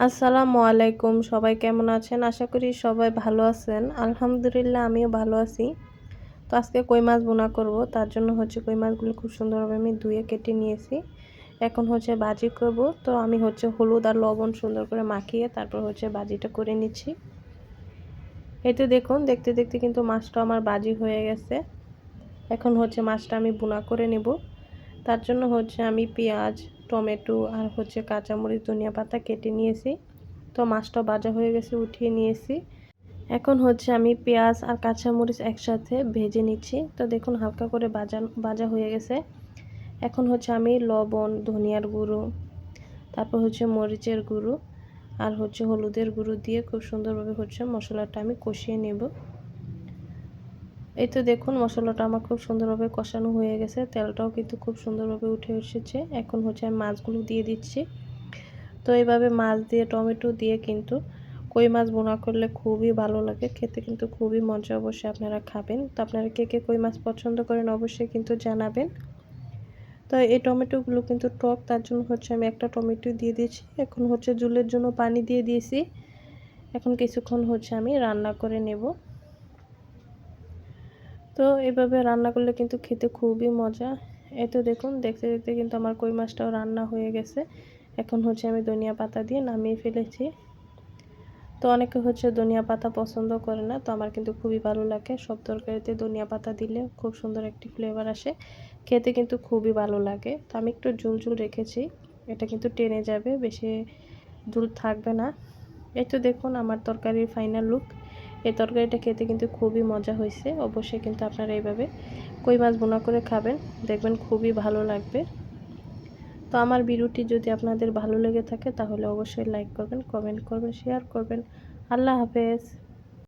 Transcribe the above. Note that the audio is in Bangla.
আসসালামু আলাইকুম। সবাই কেমন আছেন? আশা করি সবাই ভালো আছেন। আলহামদুলিল্লাহ আমিও ভালো আছি। তো আজকে কই মাছ ভুনা করব। তার জন্য কই মাছগুলো খুব সুন্দরভাবে আমি ধুয়ে কেটে নিয়েছি। এখন ভাজি করব। তো আমি হলুদ আর লবণ সুন্দর করে মাখিয়ে তারপর ভাজিটা করে নিচ্ছি। এই তো দেখুন দেখতে দেখতে কিন্তু মাছটা আমার ভাজি হয়ে গেছে। এখন মাছটা আমি ভুনা করে নেব। তার জন্য আমি পেঁয়াজ, টমেটো আর কাঁচামরিচ, ধনিয়া পাতা কেটে নিয়েছি। তো মাছটা ভাজা হয়ে গেছে, উঠিয়ে নিয়েছি। এখন আমি পেঁয়াজ আর কাঁচামরিচ একসাথে ভেজে নিচ্ছি। তো দেখুন হালকা করে ভাজা হয়ে গেছে। এখন আমি লবণ, ধনিয়ার গুঁড়ো, তারপর মরিচের গুঁড়ো আর হলুদের গুঁড়ো দিয়ে খুব সুন্দরভাবে মশলাটা আমি কষিয়ে নেব। এই তো দেখুন মশলাটা আমার খুব সুন্দরভাবে কষানো হয়ে গেছে, তেলটাও কিন্তু খুব সুন্দরভাবে উঠে এসেছে। এখন আমি মাছগুলো দিয়ে দিচ্ছি। তো এইভাবে মাছ দিয়ে টমেটো দিয়ে কিন্তু কই মাছ ভুনা করলে খুবই ভালো লাগে, খেতে কিন্তু খুবই মজা। অবশ্যই আপনারা খাবেন। তো আপনারা কে কে কই মাছ পছন্দ করেন অবশ্যই কিন্তু জানাবেন। তো এই টমেটোগুলো কিন্তু টক, তার জন্য আমি একটা টমেটো দিয়ে দিয়েছি। এখন ঝোলের জন্য পানি দিয়ে দিয়েছি। এখন কিছুক্ষণ আমি রান্না করে নেব। তো এভাবে রান্না করলে কিন্তু খেতে খুবই মজা। এই তো দেখুন দেখতে দেখতে কিন্তু আমার কই মাছটাও রান্না হয়ে গেছে। এখন আমি ধনিয়া পাতা দিয়ে নামিয়ে ফেলেছি। তো অনেকে ধনিয়া পাতা পছন্দ করে না, তো আমার কিন্তু খুবই ভালো লাগে। সব তরকারিতে ধনিয়া পাতা দিলে খুব সুন্দর একটি ফ্লেভার আসে, খেতে কিন্তু খুবই ভালো লাগে। তো আমি একটু ঝোল ঝোল রেখেছি, এটা কিন্তু টেনে যাবে, বেশি ঝোল থাকবে না। এই তো দেখুন আমার তরকারির ফাইনাল লুক। এই তরকারিটা খেতে কিন্তু খুবই মজা হয়েছে। অবশ্যই কিন্তু আপনারা এইভাবে কই মাছ ভুনা করে খাবেন, দেখবেন খুবই ভালো লাগবে। তো আমার ভিডিওটি যদি আপনাদের ভালো লেগে থাকে তাহলে অবশ্যই লাইক করবেন, কমেন্ট করবেন, শেয়ার করবেন। আল্লাহ হাফেজ।